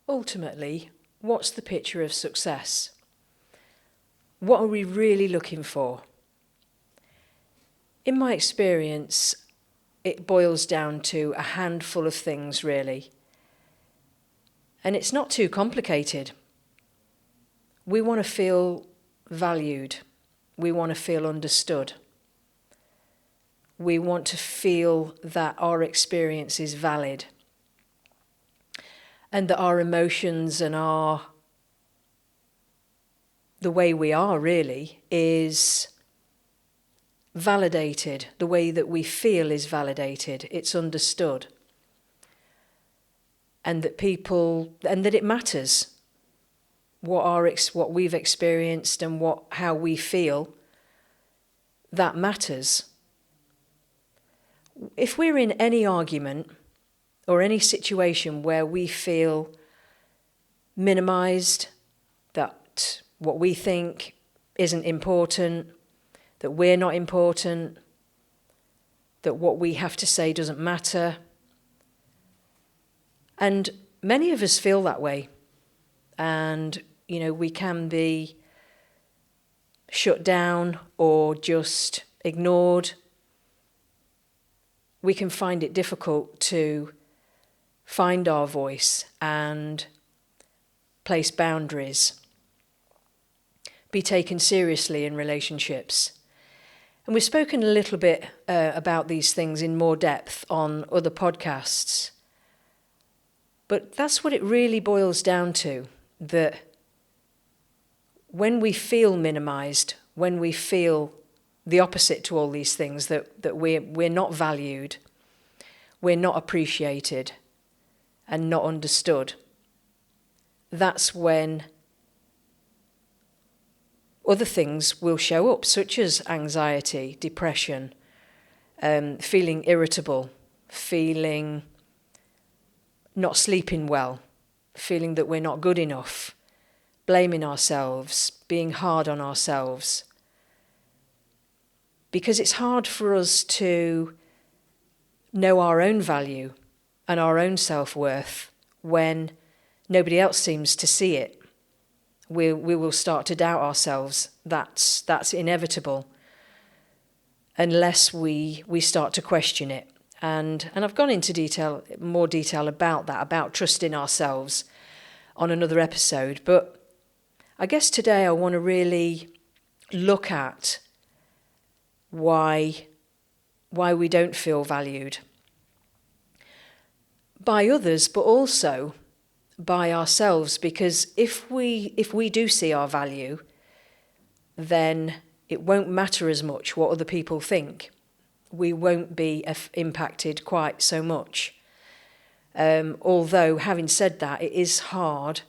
Ultimately, what's the picture of success? What are we really looking for? In my experience, it boils down to a handful of things, really. And it's not too complicated. We want to feel valued. We want to feel understood. We want to feel that our experience is valid and that our emotions and the way we are really is validated. The way that we feel is validated. It's understood. And that it matters what we've experienced and how we feel. That matters. If we're in any argument or any situation where we feel minimized, that what we think isn't important, that we're not important, that what we have to say doesn't matter, and many of us feel that way, and we can be shut down or just ignored. We can find it difficult to find our voice and place boundaries, be taken seriously in relationships. And we've spoken a little bit about these things in more depth on other podcasts. But that's what it really boils down to, that when we feel minimized, when we feel the opposite to all these things, that we're not valued, we're not appreciated and not understood, that's when other things will show up, such as anxiety, depression, feeling irritable, feeling not sleeping well, feeling that we're not good enough, blaming ourselves, being hard on ourselves. Because it's hard for us to know our own value and our own self-worth when nobody else seems to see it. We will start to doubt ourselves. That's inevitable unless we start to question it. And I've gone into more detail about that, about trusting ourselves on another episode. But I guess today I want to really look at why we don't feel valued by others, but also by ourselves. Because if we do see our value, then it won't matter as much what other people think. We won't be impacted quite so much. Although, having said that, it is hard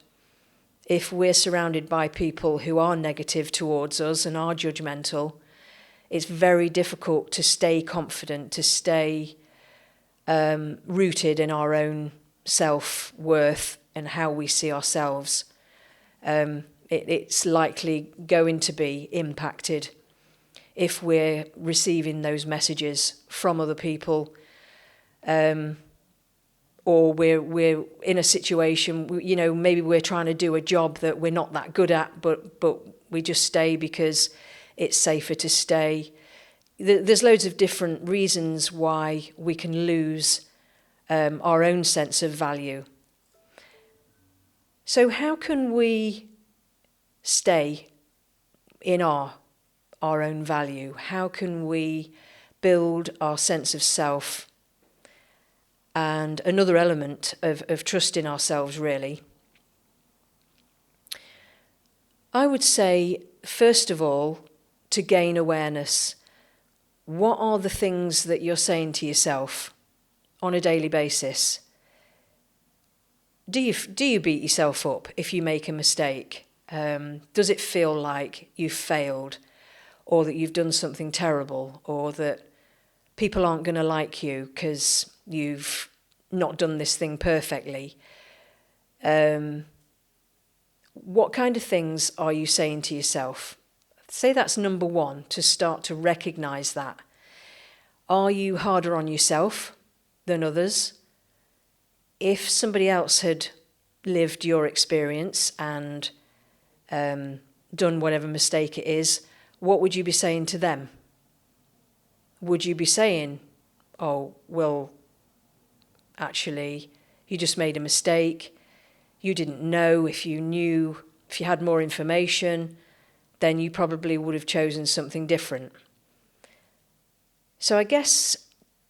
if we're surrounded by people who are negative towards us and are judgmental. It's very difficult to stay confident, to stay rooted in our own self-worth and how we see ourselves. It's likely going to be impacted if we're receiving those messages from other people, or we're in a situation, maybe we're trying to do a job that we're not that good at, but we just stay because it's safer to stay. There's loads of different reasons why we can lose our own sense of value. So how can we stay in our own value? How can we build our sense of self? And another element of trusting ourselves, really. I would say, first of all, to gain awareness. What are the things that you're saying to yourself on a daily basis? Do you beat yourself up if you make a mistake? Does it feel like you've failed, or that you've done something terrible, or that people aren't going to like you because you've not done this thing perfectly? What kind of things are you saying to yourself? Say that's number one, to start to recognise that. Are you harder on yourself than others? If somebody else had, lived your experience and done whatever mistake it is, what would you be saying to them? Would you be saying, oh, well, actually, you just made a mistake, you didn't know, if you had more information, then you probably would have chosen something different. So I guess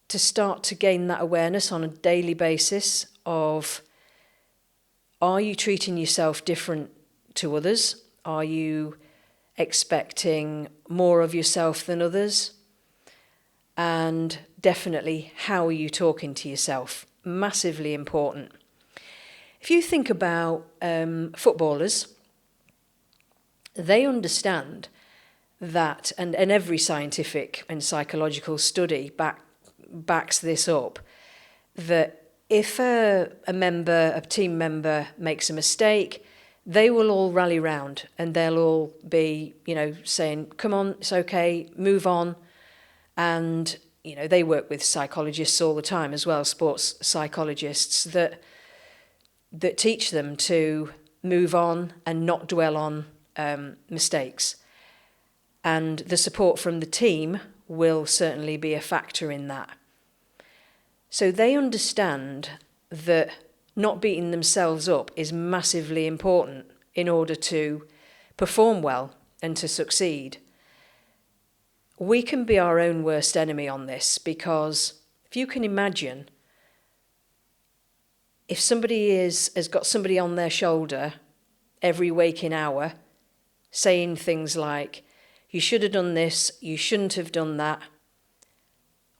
to start to gain that awareness on a daily basis of, are you treating yourself different to others? Are you expecting more of yourself than others? And definitely, how are you talking to yourself? Massively important. If you think about footballers, they understand that, and every scientific and psychological study backs this up, that if a team member makes a mistake, they will all rally round and they'll all be, saying, come on, it's okay, move on. And, they work with psychologists all the time as well, sports psychologists, that teach them to move on and not dwell on mistakes. And the support from the team will certainly be a factor in that. So they understand that not beating themselves up is massively important in order to perform well and to succeed. We can be our own worst enemy on this, because if you can imagine, if somebody has got somebody on their shoulder every waking hour saying things like, you should have done this, you shouldn't have done that,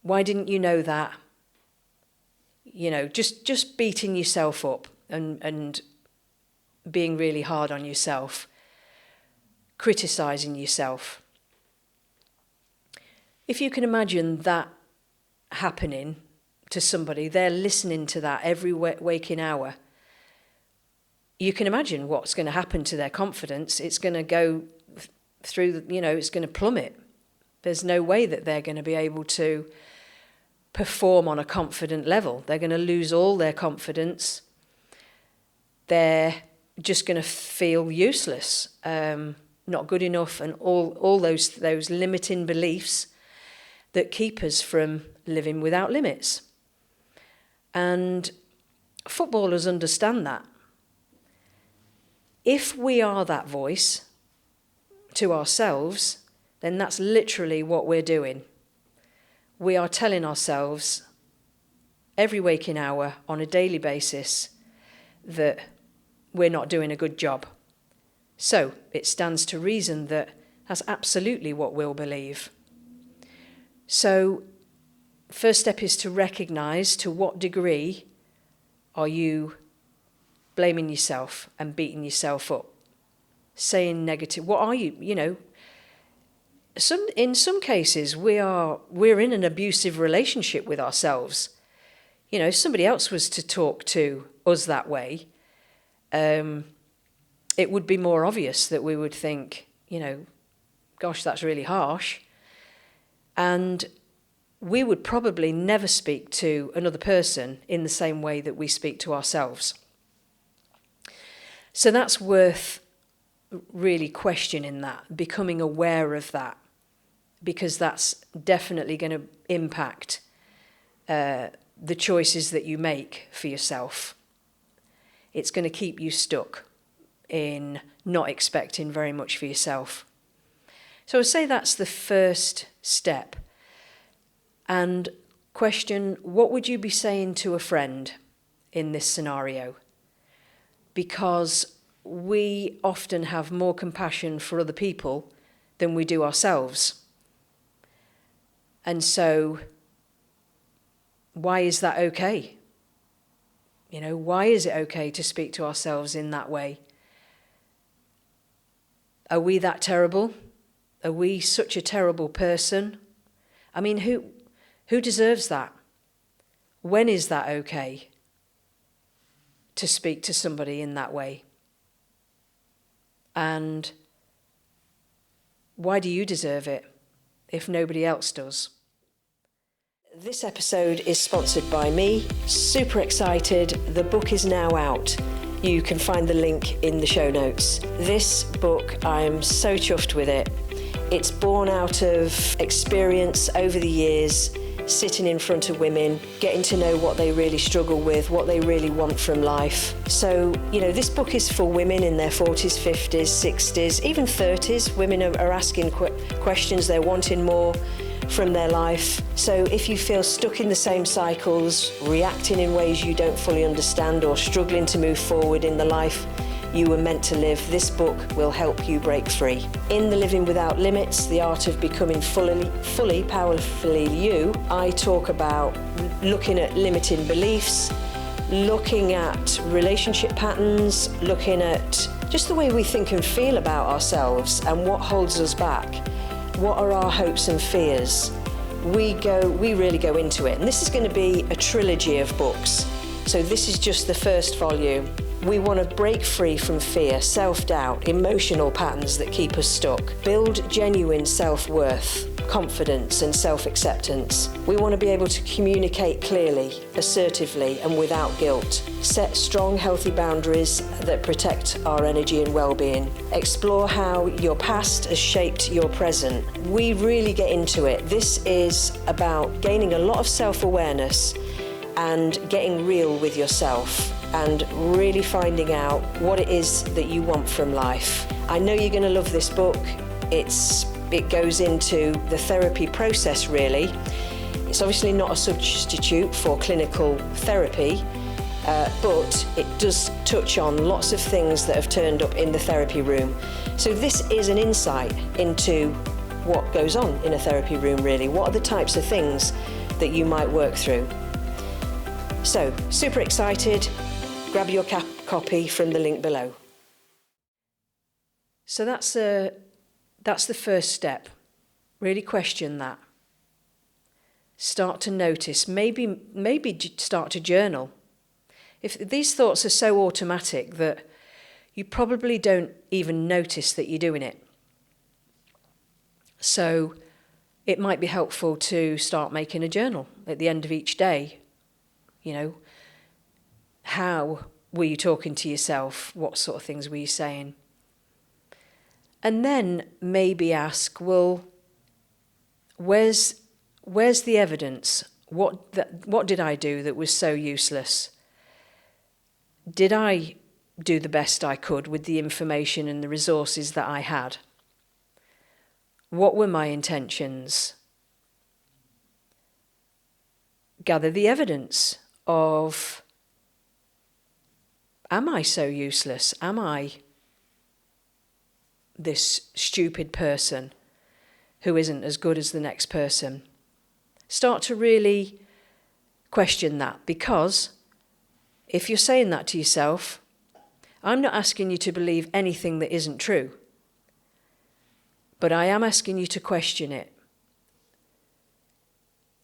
why didn't you know that? Just beating yourself up and being really hard on yourself, criticising yourself. If you can imagine that happening to somebody, they're listening to that every waking hour, you can imagine what's going to happen to their confidence. It's going to go through, it's going to plummet. There's no way that they're going to be able to perform on a confident level. They're going to lose all their confidence. They're just going to feel useless, not good enough, and all those limiting beliefs that keep us from living without limits. And footballers understand that. If we are that voice to ourselves, then that's literally what we're doing. We are telling ourselves every waking hour on a daily basis that we're not doing a good job. So it stands to reason that that's absolutely what we'll believe. So first step is to recognise to what degree are you blaming yourself and beating yourself up, saying negative. What are you, in some cases we're in an abusive relationship with ourselves. If somebody else was to talk to us that way, it would be more obvious that we would think, gosh, that's really harsh. And we would probably never speak to another person in the same way that we speak to ourselves. So that's worth really questioning that, becoming aware of that, because that's definitely going to impact the choices that you make for yourself. It's going to keep you stuck in not expecting very much for yourself. So I'd say that's the first step. And question, what would you be saying to a friend in this scenario? Because we often have more compassion for other people than we do ourselves. And so, why is that okay? Why is it okay to speak to ourselves in that way? Are we that terrible? Are we such a terrible person? I mean, who deserves that? When is that okay to speak to somebody in that way? And why do you deserve it if nobody else does? This episode is sponsored by me. Super excited. The book is now out. You can find the link in the show notes. This book, I am so chuffed with it. It's born out of experience over the years, sitting in front of women, getting to know what they really struggle with, what they really want from life. So, this book is for women in their 40s, 50s, 60s, even 30s. Women are asking questions, they're wanting more from their life. So if you feel stuck in the same cycles, reacting in ways you don't fully understand, or struggling to move forward in the life you were meant to live, this book will help you break free. In the Living Without Limits, The Art of Becoming Fully Powerfully You, I talk about looking at limiting beliefs, looking at relationship patterns, looking at just the way we think and feel about ourselves and what holds us back. What are our hopes and fears? We really go into it. And this is going to be a trilogy of books. So this is just the first volume. We want to break free from fear, self-doubt, emotional patterns that keep us stuck, build genuine self-worth, confidence and self-acceptance. We want to be able to communicate clearly, assertively and without guilt, set strong, healthy boundaries that protect our energy and well-being, explore how your past has shaped your present. We really get into it. This is about gaining a lot of self-awareness and getting real with yourself and really finding out what it is that you want from life. I know you're going to love this book. It goes into the therapy process, really. It's obviously not a substitute for clinical therapy, but it does touch on lots of things that have turned up in the therapy room. So this is an insight into what goes on in a therapy room, really. What are the types of things that you might work through? So, super excited. Grab your copy from the link below. So that's the first step. Really question that. Start to notice. Maybe start to journal. If these thoughts are so automatic that you probably don't even notice that you're doing it. So it might be helpful to start making a journal at the end of each day. How were you talking to yourself? What sort of things were you saying? And then maybe ask, well, where's the evidence? What did I do that was so useless? Did I do the best I could with the information and the resources that I had? What were my intentions? Gather the evidence of, am I so useless? Am I this stupid person who isn't as good as the next person? Start to really question that, because if you're saying that to yourself, I'm not asking you to believe anything that isn't true, but I am asking you to question it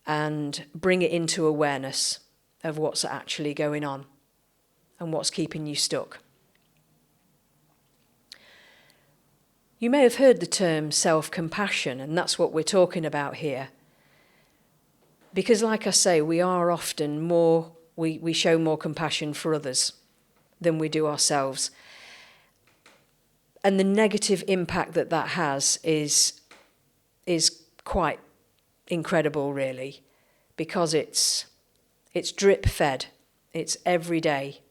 and bring it into awareness of what's actually going on and what's keeping you stuck. You may have heard the term self-compassion, and that's what we're talking about here. Because like I say, we are often we show more compassion for others than we do ourselves. And the negative impact that has is quite incredible, really, because it's drip fed. It's every day.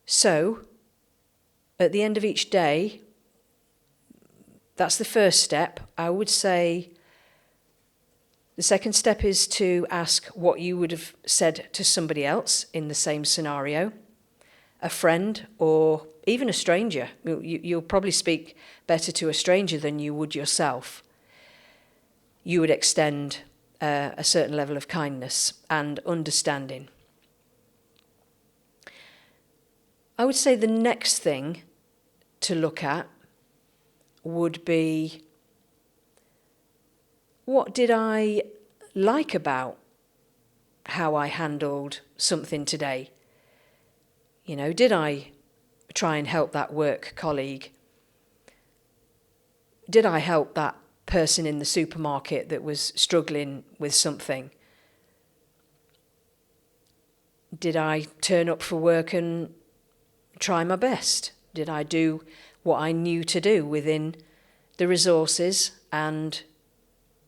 So, at the end of each day, that's the first step. I would say the second step is to ask what you would have said to somebody else in the same scenario, a friend or even a stranger. You'll probably speak better to a stranger than you would yourself. You would extend a certain level of kindness and understanding. I would say the next thing to look at would be, what did I like about how I handled something today? Did I try and help that work colleague? Did I help that person in the supermarket that was struggling with something? Did I turn up for work and try my best? Did I do what I knew to do within the resources and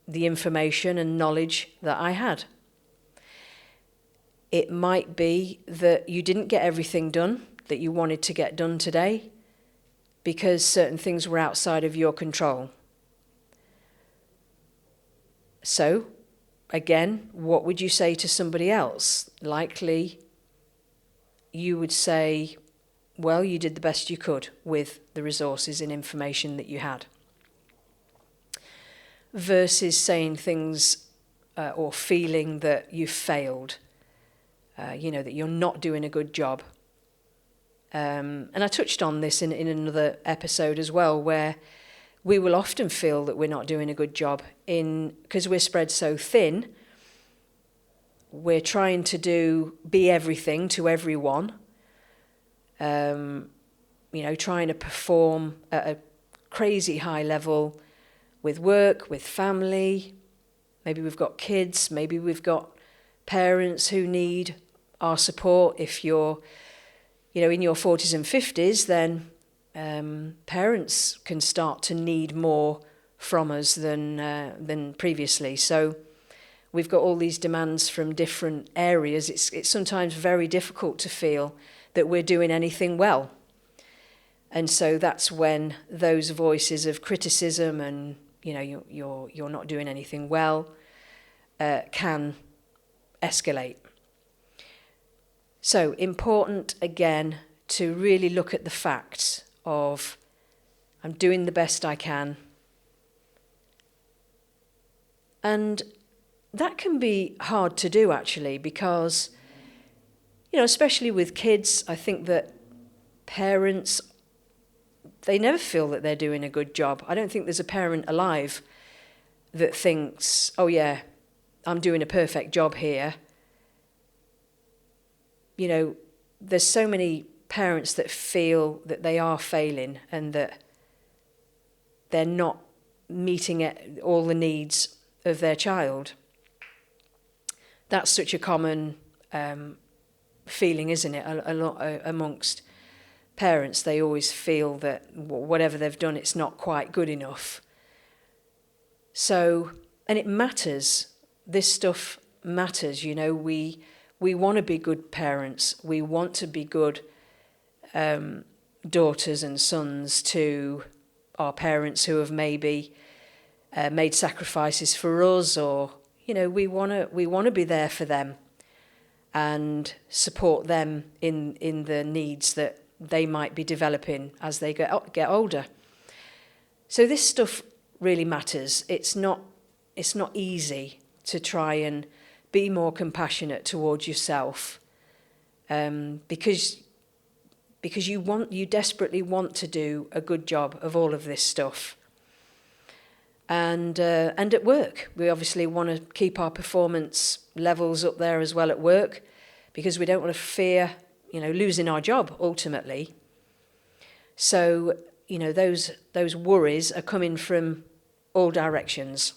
the information and knowledge that I had? It might be that you didn't get everything done that you wanted to get done today because certain things were outside of your control. So, again, what would you say to somebody else? Likely, you would say, well, you did the best you could with the resources and information that you had. Versus saying things or feeling that you failed, that you're not doing a good job. And I touched on this in another episode as well, where we will often feel that we're not doing a good job because we're spread so thin. We're trying to be everything to everyone, trying to perform at a crazy high level with work, with family. Maybe we've got kids, maybe we've got parents who need our support. If you're, in your 40s and 50s, then parents can start to need more from us than previously. So we've got all these demands from different areas. It's sometimes very difficult to feel that we're doing anything well. And so that's when those voices of criticism and, you're not doing anything well, can escalate. So important, again, to really look at the facts of I'm doing the best I can. And that can be hard to do, actually, because, especially with kids, I think that parents, they never feel that they're doing a good job. I don't think there's a parent alive that thinks, oh yeah, I'm doing a perfect job here. There's so many parents that feel that they are failing and that they're not meeting all the needs of their child. That's such a common feeling, isn't it? A lot amongst parents, they always feel that whatever they've done, it's not quite good enough. So, and it matters. This stuff matters. We want to be good parents. We want to be good daughters and sons to our parents who have maybe made sacrifices for us, or we want to be there for them and support them in the needs that they might be developing as they get older. So this stuff really matters. It's not easy to try and be more compassionate towards yourself, because you desperately want to do a good job of all of this stuff. And at work, we obviously want to keep our performance levels up there as well at work, because we don't want to fear, losing our job ultimately. So, those worries are coming from all directions.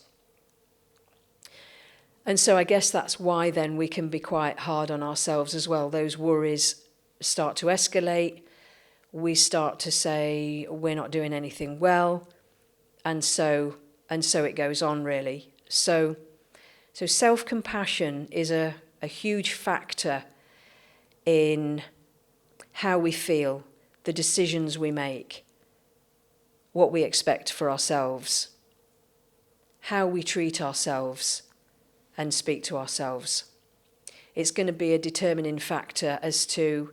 And so I guess that's why then we can be quite hard on ourselves as well. Those worries start to escalate. We start to say we're not doing anything well. And so it goes on, really. So self-compassion is a huge factor in how we feel, the decisions we make, what we expect for ourselves, how we treat ourselves and speak to ourselves. It's going to be a determining factor as to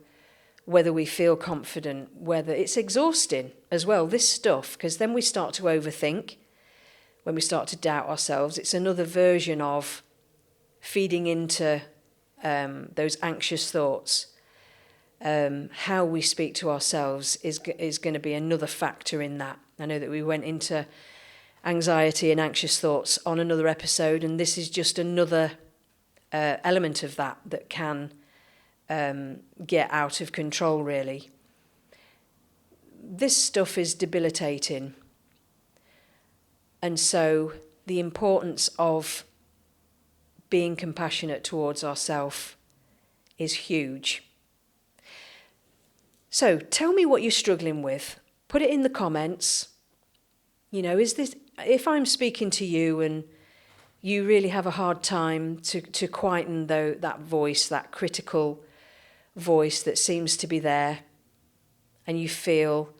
whether we feel confident, whether it's exhausting as well, this stuff, because then we start to overthink. When we start to doubt ourselves, it's another version of feeding into those anxious thoughts. How we speak to ourselves is going to be another factor in that. I know that we went into anxiety and anxious thoughts on another episode, and this is just another element of that can get out of control, really. This stuff is debilitating. And so the importance of being compassionate towards ourselves is huge. So tell me what you're struggling with. Put it in the comments. You know, if I'm speaking to you and you really have a hard time to quieten that voice, that critical voice that seems to be there, and you feel,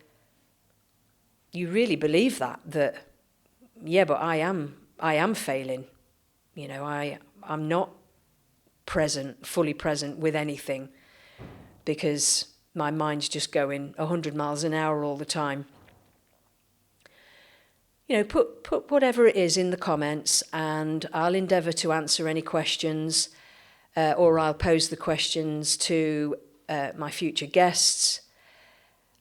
you really believe that yeah, but I am failing. You know, I'm not fully present with anything because my mind's just going 100 miles an hour all the time. You know, put whatever it is in the comments, and I'll endeavour to answer any questions, or I'll pose the questions to my future guests.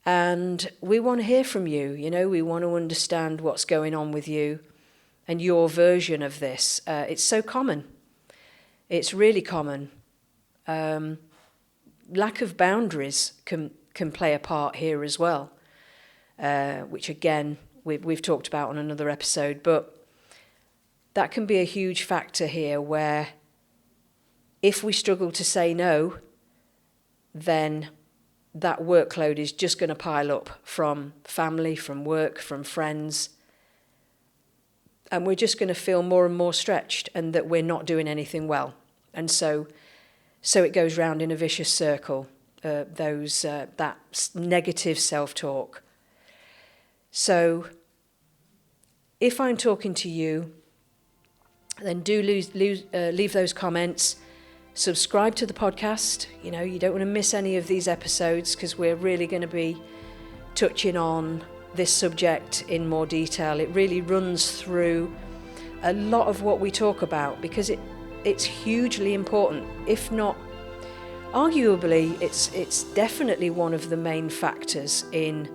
And we want to hear from you. You know, we want to understand what's going on with you and your version of this. It's so common. It's really common. Lack of boundaries can play a part here as well, which again we've talked about on another episode. But that can be a huge factor here, where if we struggle to say no, then that workload is just going to pile up from family, from work, from friends. And we're just going to feel more and more stretched, and that we're not doing anything well. And so it goes round in a vicious circle, that negative self-talk. So if I'm talking to you, then do leave those comments. Subscribe to the podcast. You know, you don't want to miss any of these episodes, because we're really going to be touching on this subject in more detail. It really runs through a lot of what we talk about, because it's hugely important. If not, arguably, it's definitely one of the main factors in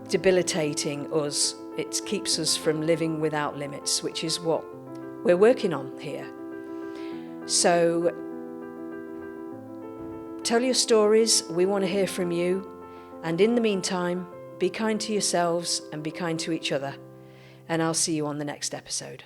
debilitating us. It keeps us from living without limits, which is what we're working on here. So tell your stories. We want to hear from you. And in the meantime, be kind to yourselves and be kind to each other. And I'll see you on the next episode.